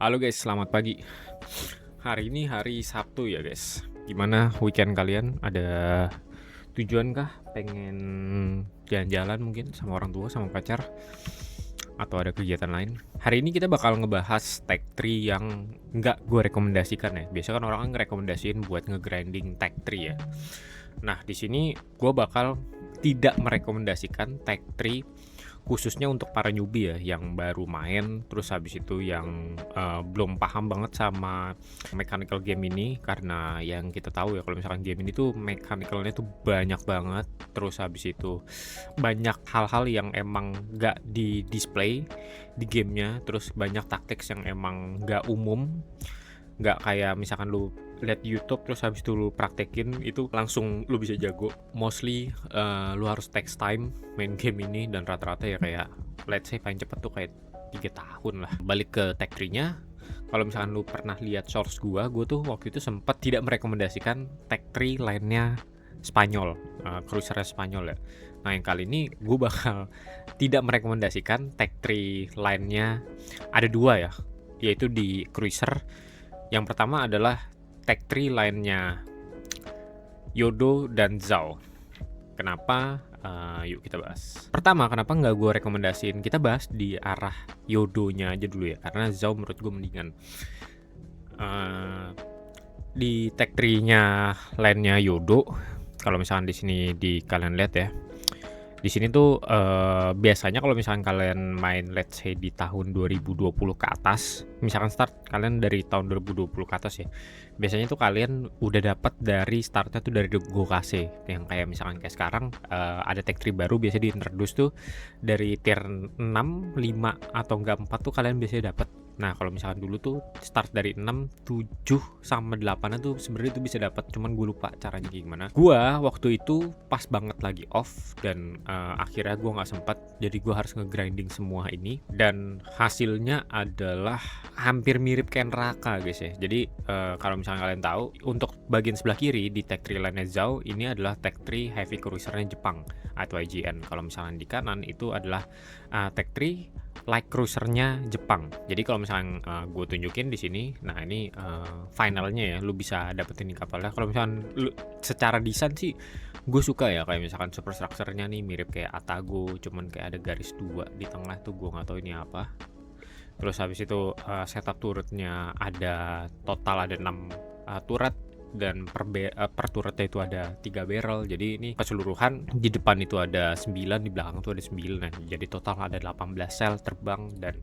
Halo guys, selamat pagi. Hari ini hari Sabtu ya guys. Gimana weekend kalian? Ada tujuan kah? Pengen jalan-jalan mungkin sama orang tua, sama pacar? Atau ada kegiatan lain? Hari ini kita bakal ngebahas tag tree yang nggak gue rekomendasikan ya. Biasanya kan orang ngerekomendasiin buat ngegrinding tag tree ya. Nah, di sini gue bakal tidak merekomendasikan tag tree khususnya untuk para newbie ya, yang baru main, terus habis itu yang belum paham banget sama mechanical game ini. Karena yang kita tahu ya, kalau misalkan game ini tuh mechanicalnya tuh banyak banget, terus habis itu banyak hal-hal yang emang nggak di display di gamenya, terus banyak tactics yang emang nggak umum, nggak kayak misalkan lu lihat YouTube terus habis itu lu praktekin itu langsung lu bisa jago. Mostly lu harus takes time main game ini, dan rata-rata ya kayak let's say paling cepet tuh kayak 3 tahun lah. Balik ke tag tree-nya, kalau misalkan lu pernah lihat source gue tuh waktu itu sempat tidak merekomendasikan tag tree lainnya Spanyol, cruiser Spanyol ya. Nah yang kali ini gue bakal tidak merekomendasikan tag tree lainnya. Ada dua ya, yaitu di cruiser. Yang pertama adalah tag tree lainnya Yodo dan Zhao. Kenapa? Yuk kita bahas. Pertama, kenapa nggak gue rekomendasiin? Kita bahas di arah Yodonya aja dulu ya, karena Zhao menurut gue mendingan. Di tag tree-nya lainnya Yodo, kalau misalkan di sini kalian lihat ya, di sini tuh biasanya kalau misalkan kalian main let's say di tahun 2020 ke atas, misalkan start kalian dari tahun 2020 ke atas ya, biasanya tuh kalian udah dapat dari startnya tuh dari Gokase, yang kayak misalkan kayak sekarang ada tag tree baru biasanya diintroduce tuh dari tier 6, 5 atau enggak 4 tuh kalian biasanya dapat. Nah kalau misalkan dulu tuh start dari 6, 7 sama 8 tuh sebenarnya itu bisa dapat, cuman gue lupa caranya gimana. Gua waktu itu pas banget lagi off, dan akhirnya gue nggak sempat, jadi gue harus ngegrinding semua ini, dan hasilnya adalah hampir mirip kayak neraka guys ya. Jadi kalau misalnya kalian tahu, untuk bagian sebelah kiri di tag tree lainnya Zhao ini adalah tag tree heavy cruisernya Jepang atau IGN. Kalau misalnya di kanan itu adalah tag tree light cruisernya Jepang. Jadi kalau misalnya gue tunjukin di sini, nah ini finalnya ya, lu bisa dapetin di kapalnya. Kalau misalnya secara desain sih gue suka ya, kayak misalkan superstructure-nya nih mirip kayak Atago, cuman kayak ada garis 2 di tengah tuh, gue nggak tahu ini apa. Terus habis itu setup turretnya ada total ada 6 turret, dan per turretnya itu ada 3 barrel. Jadi ini keseluruhan di depan itu ada 9, di belakang itu ada 9. Jadi total ada 18 sel terbang, dan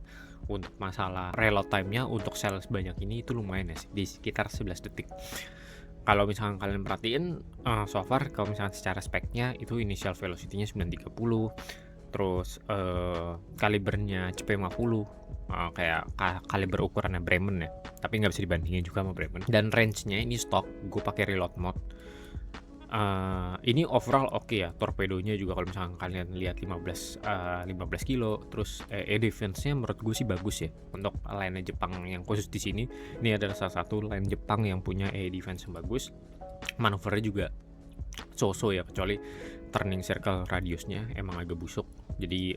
untuk masalah reload time-nya untuk sel sebanyak ini itu lumayan ya, di sekitar 11 detik. Kalau misalkan kalian perhatiin so far, kalau misalkan secara speknya itu initial velocity-nya 930, terus kalibernya CP50, kayak kaliber ukurannya Bremen ya, tapi nggak bisa dibandingin juga sama Bremen. Dan range-nya ini stok, gue pakai reload mode. Ini overall oke ya, torpedonya juga kalau misalkan kalian lihat 15 kilo, terus defense-nya menurut gue sih bagus ya untuk line Jepang yang khusus di sini. Ini adalah salah satu line Jepang yang punya defense yang bagus. Manuvernya juga so-so ya, kecuali turning circle radiusnya emang agak busuk. Jadi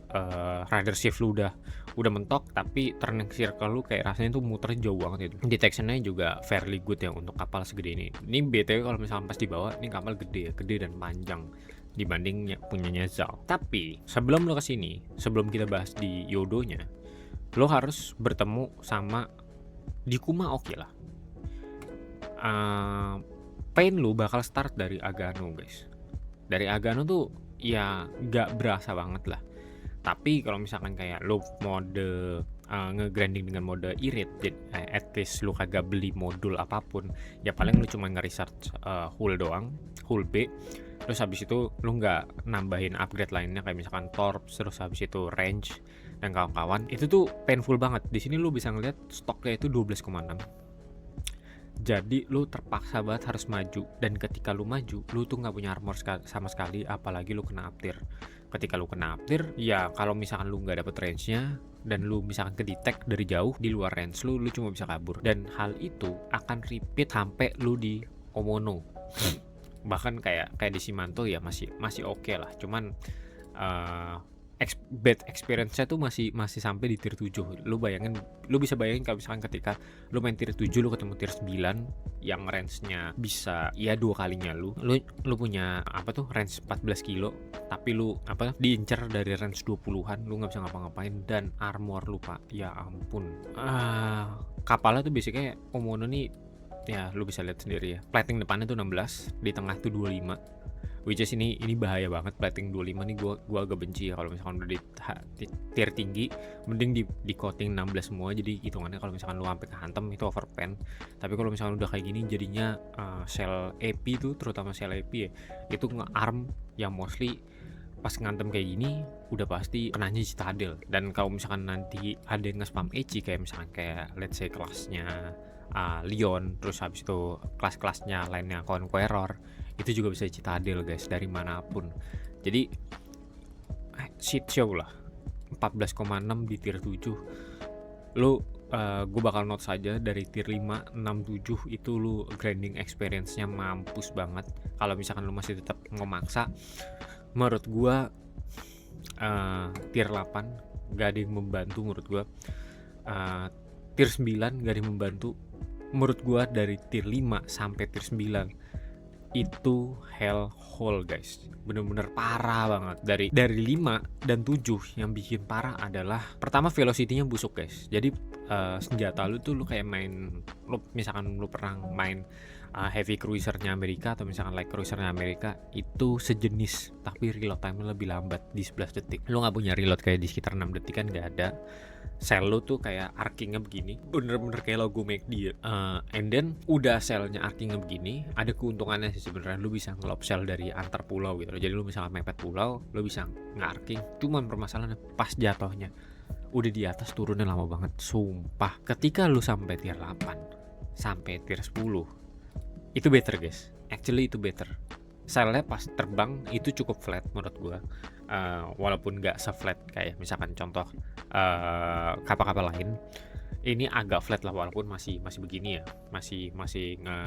rudder shift lu udah mentok, tapi turning circle lu kayak rasanya tuh muter jauh banget itu. Detectionnya juga fairly good ya untuk kapal segede ini. Ini BTW kalau misalnya pas dibawa, ini kapal gede dan panjang dibanding punyanya Zhao. Tapi sebelum lo kesini, sebelum kita bahas di Yodonya, lo harus bertemu sama di Kuma. Oke lah, pain lu bakal start dari Agano guys. Dari Agano tuh ya gak berasa banget lah. Tapi kalau misalkan kayak lo mode ngegrinding dengan mode irit, at least lu kagak beli modul apapun, ya paling lu cuma nge-research hull doang, hull B. Terus habis itu lu nggak nambahin upgrade lainnya kayak misalkan torps, terus habis itu range dan kawan-kawan. Itu tuh painful banget. Di sini lu bisa ngeliat stoknya itu 12,6. Jadi lu terpaksa banget harus maju, dan ketika lu maju, lu tuh nggak punya armor sama sekali, apalagi lu kena uptir. Ketika lu kena uptir, ya kalau misalkan lu nggak dapet range-nya, dan lu misalkan ke-detect dari jauh di luar range lu cuma bisa kabur. Dan hal itu akan repeat sampai lu di Omono. Bahkan kayak di Simanto ya masih oke lah. Cuman bad experience-nya tuh masih sampai di tier 7. Lu bisa bayangin kalau misalkan ketika lu main tier 7 lu ketemu tier 9 yang range-nya bisa ya 2 kalinya lu punya apa tuh range 14 kilo tapi lu apa diincar dari range 20-an, lu nggak bisa ngapa-ngapain dan armor lu Pak, ya ampun. Kapalnya tuh basicnya Omono nih ya lu bisa lihat sendiri ya. Plating depannya tuh 16, di tengah tuh 25. Which is ini bahaya banget plating 25 nih, gua agak benci ya kalau misalkan udah di tier tinggi, mending di coating 16 semua, jadi hitungannya kalau misalkan lu sampai kehantem itu overpen. Tapi kalau misalkan udah kayak gini jadinya shell AP tuh, terutama shell AP ya, itu nge-arm yang mostly pas ngantem kayak gini udah pasti kenanya Citadel. Dan kalau misalkan nanti ada yang nge-spam EC kayak misalkan kayak let's say kelasnya Leon, terus habis itu kelas-kelasnya lainnya Conqueror, itu juga bisa Citadel guys dari manapun. Jadi shit show lah 14,6 di tier 7. Lu gue bakal note saja dari tier 5, 6, 7 itu lu grinding experience-nya mampus banget. Kalau misalkan lu masih tetap memaksa, menurut gue tier 8 gak ada yang membantu menurut gue. Tier 9 gak ada yang membantu menurut gue. Dari tier 5 sampai tier 9 itu hellhole guys, bener-bener parah banget. Dari 5 dan 7 yang bikin parah adalah pertama velocity-nya busuk guys. Jadi senjata lu tuh lu kayak main, misalkan lu pernah main heavy cruiser-nya Amerika atau misalkan light cruiser-nya Amerika, itu sejenis tapi reload time-nya lebih lambat di 11 detik. Lu gak punya reload kayak di sekitar 6 detik kan, gak ada. Sel lu tuh kayak arkingnya begini, bener-bener kayak logo McD ya. And then udah selnya arkingnya begini, ada keuntungannya sih sebenarnya, lu bisa ngelop sel dari antar pulau gitu. Jadi lu misalnya mepet pulau, lu bisa nge-arking. Cuman permasalahannya pas jatuhnya udah di atas, turunnya lama banget, sumpah. Ketika lu sampai tier 8 sampai tier 10 itu better guys, actually itu better. Selnya pas terbang itu cukup flat menurut gua, walaupun nggak se-flat kayak misalkan contoh kapal-kapal lain. Ini agak flat lah, walaupun masih begini ya, masih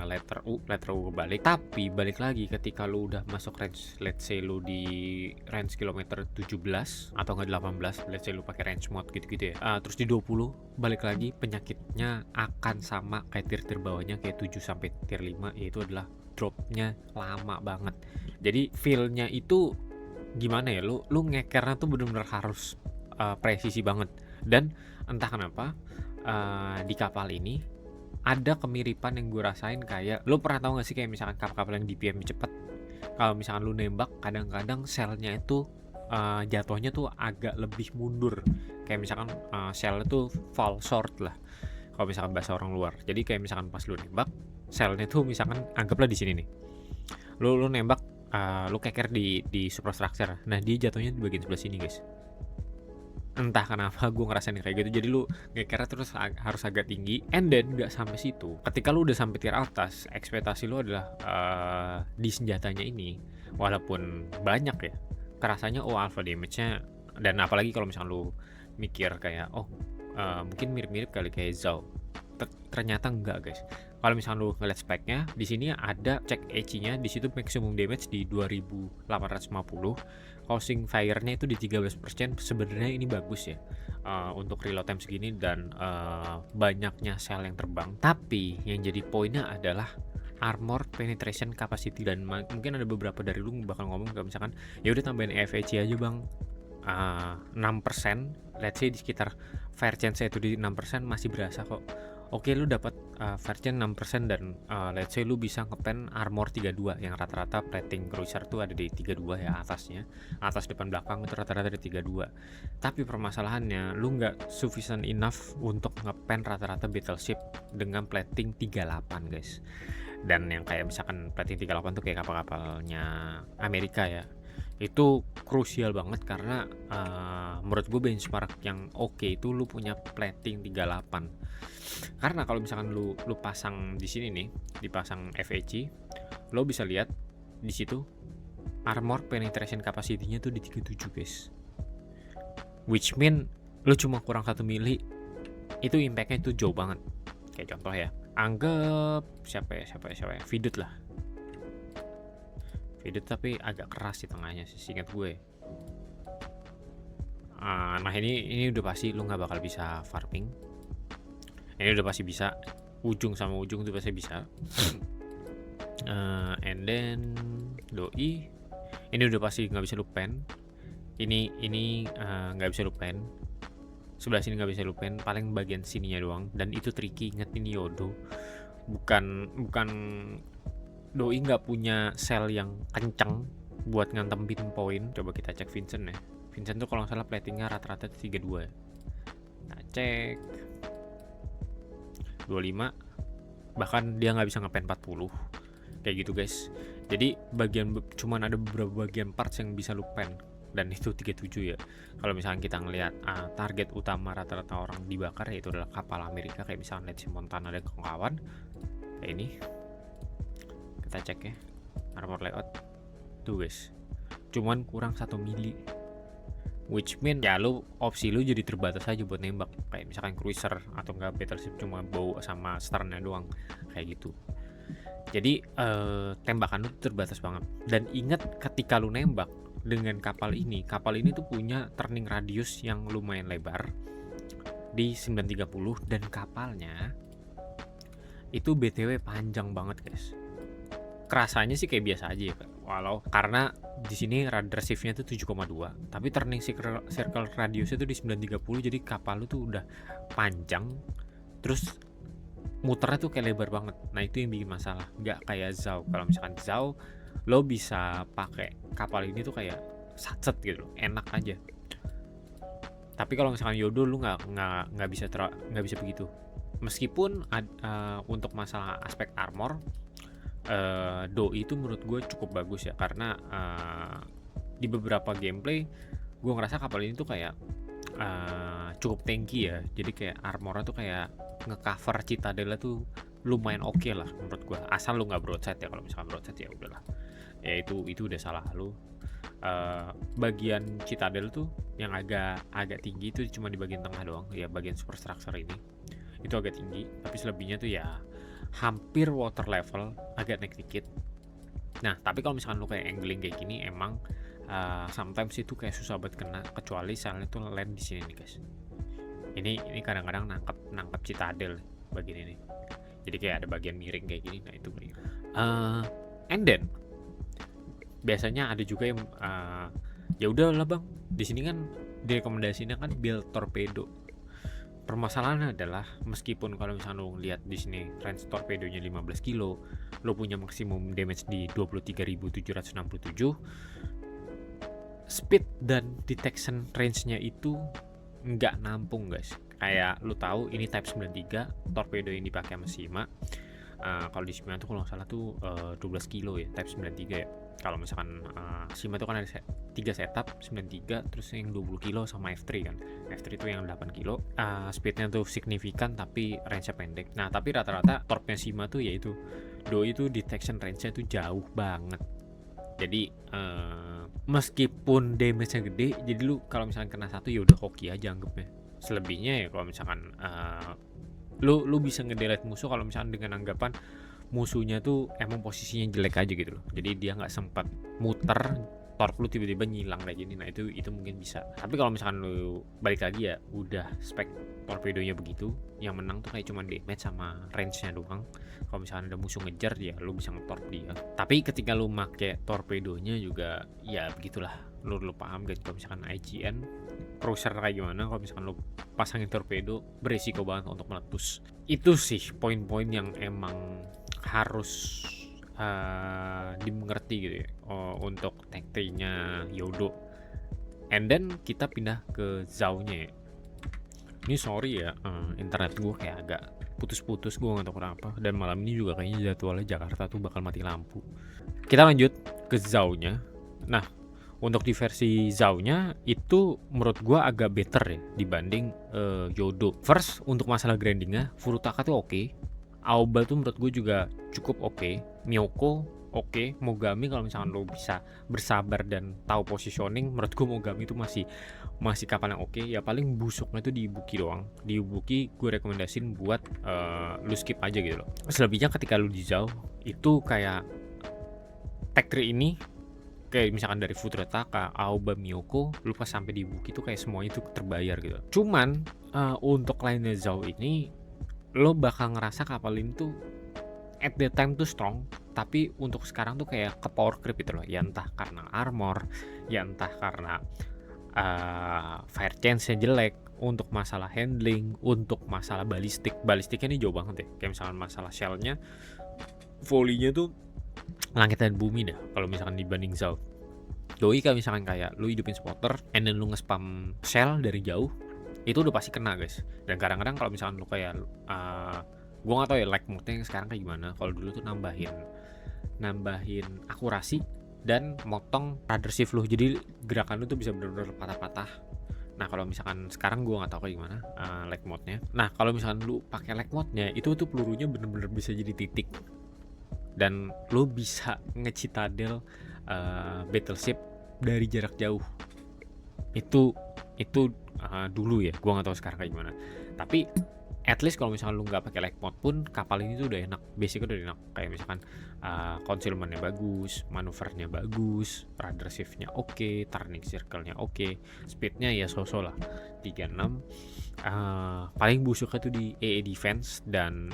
letter U kebalik. Tapi balik lagi ketika lu udah masuk range, let's say lu di range kilometer 17 atau nggak 18, let's say lu pakai range mode gitu-gitu ya, terus di 20 balik lagi, penyakitnya akan sama kayak tier bawahnya, kayak 7 sampai tier 5, yaitu adalah dropnya lama banget. Jadi feel-nya itu gimana ya, lu ngekernya tuh bener-bener harus presisi banget. Dan entah kenapa di kapal ini ada kemiripan yang gue rasain, kayak lu pernah tahu gak sih kayak misalkan kapal-kapal yang DPM cepet, kalau misalkan lu nembak kadang-kadang selnya itu jatuhnya tuh agak lebih mundur, kayak misalkan selnya tuh fall short lah kalau misalkan bahasa orang luar. Jadi kayak misalkan pas lu nembak, selnya tuh misalkan anggaplah di sini nih, lu nembak, lu keker di superstructure, nah dia jatuhnya di bagian sebelah sini guys. Entah kenapa gue ngerasain kayak gitu. Jadi lu ngekernya terus harus agak tinggi. And then gak sampai situ, ketika lu udah sampai tier atas, ekspektasi lu adalah di senjatanya ini walaupun banyak ya, kerasanya alpha damage-nya. Dan apalagi kalau misalnya lu mikir kayak mungkin mirip-mirip kali kayak Zhao, ternyata enggak guys. Kalau misalnya lu ngeliat speknya, di sini ada cek HE-nya, di situ maximum damage di 2850, causing fire-nya itu di 13%. Sebenarnya ini bagus ya untuk reload time segini dan banyaknya sel yang terbang. Tapi yang jadi poinnya adalah armor penetration capacity. Dan mungkin ada beberapa dari lu bakal ngomong kalau misalkan ya udah tambahin FHC aja bang, 6%, let's say di sekitar fire chance itu di 6% masih berasa kok. Oke, lu dapat fire chance 6% dan let's say lu bisa ngepen armor 32 yang rata-rata plating cruiser tuh ada di 32 ya, atas depan belakang itu rata-rata di 32. Tapi permasalahannya lu nggak sufficient enough untuk ngepen rata-rata battleship dengan plating 38 guys. Dan yang kayak misalkan plating 38 tuh kayak kapal-kapalnya Amerika ya, itu krusial banget karena menurut gue benchmark yang oke itu lu punya plating 38. Karena kalau misalkan lu pasang di sini nih, dipasang FHC, lo bisa lihat di situ armor penetration capacity-nya tuh di 37 guys. Which mean lu cuma kurang 1 mili, itu impact-nya itu jauh banget. Kayak contoh ya, anggap siapa ya, Vidut lah. Vidut tapi agak keras di tengahnya sih, seingat gue. Nah ini udah pasti lu nggak bakal bisa farming. Ini udah pasti bisa, ujung sama ujung tuh pasti bisa. And then doi, ini udah pasti nggak bisa lu pen. Ini nggak bisa lu pen. Sebelah sini nggak bisa lu pen, paling bagian sininya doang. Dan itu tricky, inget ini Yodo. Bukan doi nggak punya sel yang kenceng buat ngantem pinpoint. Coba kita cek Vincent ya. Vincent tuh kalau nggak salah platingnya rata-rata 32 ya. Nah cek 25, bahkan dia nggak bisa ngepen 40 kayak gitu guys. Jadi cuman ada beberapa bagian parts yang bisa lu pen, dan itu 37 ya. Kalau misalnya kita ngelihat target utama rata-rata orang dibakar yaitu adalah kapal Amerika, kayak misalnya Let's Montana dan kawan-kawan kayak ini. Kita cek ya armor layout tuh guys, cuman kurang 1 mili, which mean ya opsi lu jadi terbatas aja buat nembak, kayak misalkan cruiser atau enggak battleship cuma bow sama sternnya doang kayak gitu. Jadi tembakan lu terbatas banget. Dan ingat ketika lu nembak dengan kapal ini tuh punya turning radius yang lumayan lebar di 930, dan kapalnya itu BTW panjang banget guys. Kerasanya sih kayak biasa aja ya, karena di sini radar shift-nya tuh 7,2, tapi turning circle radius itu di 930, jadi kapal lu tuh udah panjang, terus muternya tuh kayak lebar banget. Nah itu yang bikin masalah, nggak kayak Zhao. Kalau misalkan Zhao lo bisa pakai kapal ini tuh kayak satset gitu, enak aja. Tapi kalau misalkan Yodo lu nggak bisa begitu. Meskipun untuk masalah aspek armor, doi itu menurut gue cukup bagus ya, karena di beberapa gameplay gue ngerasa kapal ini tuh kayak cukup tanky ya. Jadi kayak armornya tuh kayak ngecover Citadel tuh lumayan oke lah menurut gue, asal lu nggak broadside ya. Kalau misalkan broadside ya udahlah, ya itu udah salah lu. Bagian Citadel tuh yang agak tinggi itu cuma di bagian tengah doang ya, bagian superstructure ini itu agak tinggi, tapi selebihnya tuh ya hampir water level, agak naik dikit. Nah tapi kalau misalkan lu kayak angling kayak gini, emang sometimes itu kayak susah banget kena, kecuali misalnya tuh land di sini nih guys. Ini kadang-kadang nangkap Citadel bagian ini, jadi kayak ada bagian miring kayak gini. Nah itu and then biasanya ada juga yang ya udahlah bang, di sini kan direkomendasinya kan build torpedo. Permasalahannya adalah meskipun kalau misalnya lo lihat di sini range torpedonya 15 kilo, lo punya maksimum damage di 23.767, speed dan detection range-nya itu nggak nampung guys. Kayak lo tahu ini type 93, torpedo yang dipakai sama Shima. Kalau di Shima tuh kalau nggak salah tuh 12 kilo ya, type 93 ya. Kalau misalkan Shima tuh kan ada 3 setup, 93, terus yang 20 kilo sama F3 kan. F3 itu yang 8 kilo. Speednya tuh signifikan tapi range-nya pendek. Nah tapi rata-rata torpnya Shima tuh yaitu doi itu detection range-nya tuh jauh banget. Jadi meskipun damage-nya gede, jadi lu kalau misalkan kena satu ya udah hoki aja anggapnya. Selebihnya ya kalau misalkan lu bisa ngedelete musuh kalau misalkan dengan anggapan musuhnya tuh emang posisinya jelek aja gitu loh, jadi dia nggak sempat muter, torp lu tiba-tiba nyilang kayak gini. Nah itu mungkin bisa. Tapi kalau misalkan lu balik lagi ya udah spek torpedonya begitu, yang menang tuh kayak cuma damage sama range-nya doang. Kalau misalkan ada musuh ngejar ya lu bisa ngetorp dia. Tapi ketika lu make torpedonya juga ya begitulah, lu paham kan. Kalau misalkan IGN cruiser kayak gimana, kalau misalkan lu pasangin torpedo beresiko banget untuk meletus. Itu sih poin-poin yang emang harus dimengerti gitu ya, untuk tactic-nya Yodo. And then kita pindah ke Zhao-nya ya. Ini sorry ya, internet gue kayak agak putus-putus, gue gak tau kenapa. Dan malam ini juga kayaknya jadwalnya Jakarta tuh bakal mati lampu. Kita lanjut ke Zhao-nya. Nah untuk di versi Zhao-nya itu menurut gue agak better ya dibanding Yodo. First untuk masalah grindingnya, Furutaka tuh oke. Aoba tuh menurut gue juga cukup oke. Miyoko oke. Mogami kalau misalkan lo bisa bersabar dan tahu positioning, menurut gue Mogami itu masih kapal yang oke. Ya paling busuknya tuh di Ibuki doang. Di Ibuki gue rekomendasiin buat lu skip aja gitu loh. Selebihnya ketika lu di Zhao itu kayak tech tree ini Kayak misalkan dari Futrotaka, Aoba, Miyoko, lu pas sampai di Ibuki tuh kayak semuanya tuh terbayar gitu. Cuman untuk lainnya Zhao ini, lo bakal ngerasa kapal ini tuh at the time tuh strong, tapi untuk sekarang tuh kayak ke power creep gitu loh. Ya entah karena armor, ya entah karena fire chance-nya jelek, untuk masalah handling, untuk masalah balistiknya ini jauh banget ya. Kayak misalkan masalah shell-nya, volley-nya tuh langit dan bumi dah kalau misalkan dibanding Zhao. Doi kan misalkan kayak lu hidupin spotter and then lu nge-spam shell dari jauh, itu udah pasti kena guys. Dan kadang-kadang kalau misalkan lu kayak gua nggak tahu ya like mode-nya yang sekarang kayak gimana. Kalau dulu tuh nambahin akurasi dan motong rudder shift lu, jadi gerakan lu tuh bisa bener-bener patah-patah. Nah kalau misalkan sekarang gue nggak tahu kayak gimana lag mode-nya. Nah kalau misalkan lu pakai lag mode-nya, itu tuh pelurunya bener-bener bisa jadi titik, dan lu bisa ngecitadel battleship dari jarak jauh. Itu dulu ya, gue nggak tahu sekarang kayak gimana. Tapi at least kalau misalkan lu nggak pakai lag mode pun, kapal ini tuh udah enak, basicnya udah enak. Kayak misalkan concealment-nya bagus, manuvernya bagus, rudder shift-nya oke, turning circle-nya oke, speed-nya ya so-so lah 36. Paling busuknya tuh di AA defense, dan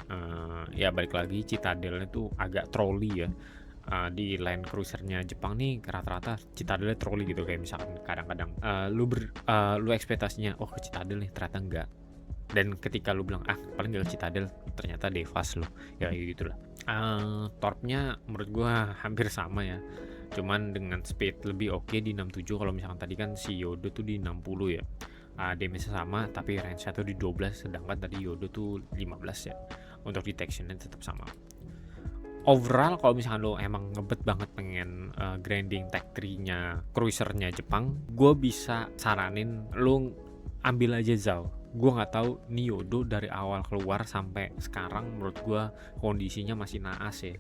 ya balik lagi Citadelnya tuh agak trolly ya. Di line cruisernya Jepang nih rata-rata Citadelnya trolly gitu. Kayak misalkan kadang-kadang lu ekspektasinya ke Citadel nih, ternyata enggak. Dan ketika lu bilang paling gak ke Citadel, ternyata Devas lo ya gitu lah. Torpnya menurut gua hampir sama ya, cuman dengan speed lebih oke di 67. Kalau misalkan tadi kan si Yodo tuh di 60 ya, damage-nya sama tapi range-nya tuh di 12, sedangkan tadi Yodo tuh 15 ya. Untuk detection-nya tetap sama. Overall kalau misalkan lo emang ngebet banget pengen grinding tech tree-nya cruisernya Jepang, gue bisa saranin lo ambil aja Zhao. Gue nggak tahu nih Yodo dari awal keluar sampai sekarang menurut gue kondisinya masih naas ya.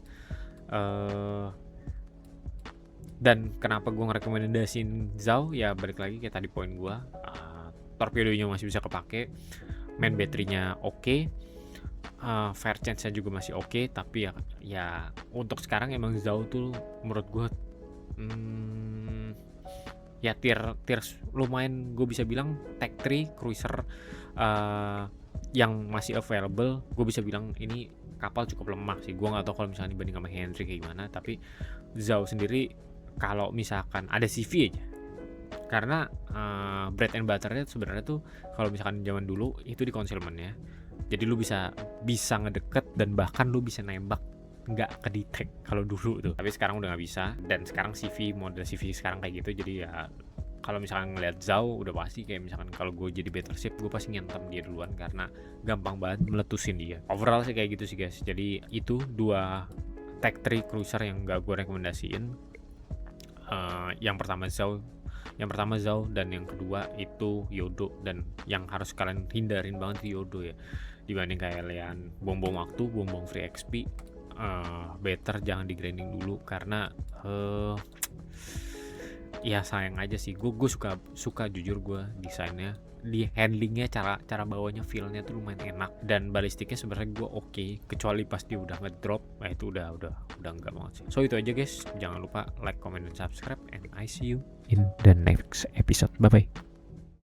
Dan kenapa gue ngerekomendasiin Zhao ya, balik lagi kayak tadi poin gue, torpedonya masih bisa kepake, main battery-nya oke, fire chance-nya juga masih oke. Tapi ya untuk sekarang emang Zhao tuh menurut gue ya tier lumayan, gue bisa bilang tech 3 cruiser yang masih available. Gue bisa bilang ini kapal cukup lemah sih. Gue nggak tahu kalau misalnya dibanding sama Henry kayak gimana, tapi Zhao sendiri kalau misalkan ada CV aja, karena bread and butternya sebenarnya tuh kalau misalkan zaman dulu itu di concealment-nya. Jadi lu bisa ngedeket dan bahkan lu bisa nembak nggak kedetek kalau dulu tuh. Tapi sekarang udah nggak bisa, dan sekarang model CV sekarang kayak gitu. Jadi ya kalau misalkan ngeliat Zhao udah pasti kayak misalkan kalau gue jadi battleship, gue pasti ngentem dia duluan karena gampang banget meletusin dia. Overall sih kayak gitu sih guys. Jadi itu 2 tech 3 cruiser yang gak gue rekomendasiin. Yang pertama Zhao dan yang kedua itu Yodo. Dan yang harus kalian hindarin banget itu Yodo ya, dibanding kalian bom-bom waktu, bom-bom free XP. Better jangan di grinding dulu, karena ya sayang aja sih. Gue suka jujur, gue desainnya, di handlingnya, cara bawanya, feelnya tuh lumayan enak, dan balistiknya sebenarnya gue oke, kecuali pas dia udah ngedrop. Nah itu udah enggak banget sih. So itu aja guys, jangan lupa like, comment, dan subscribe, and I see you in the next episode. Bye bye.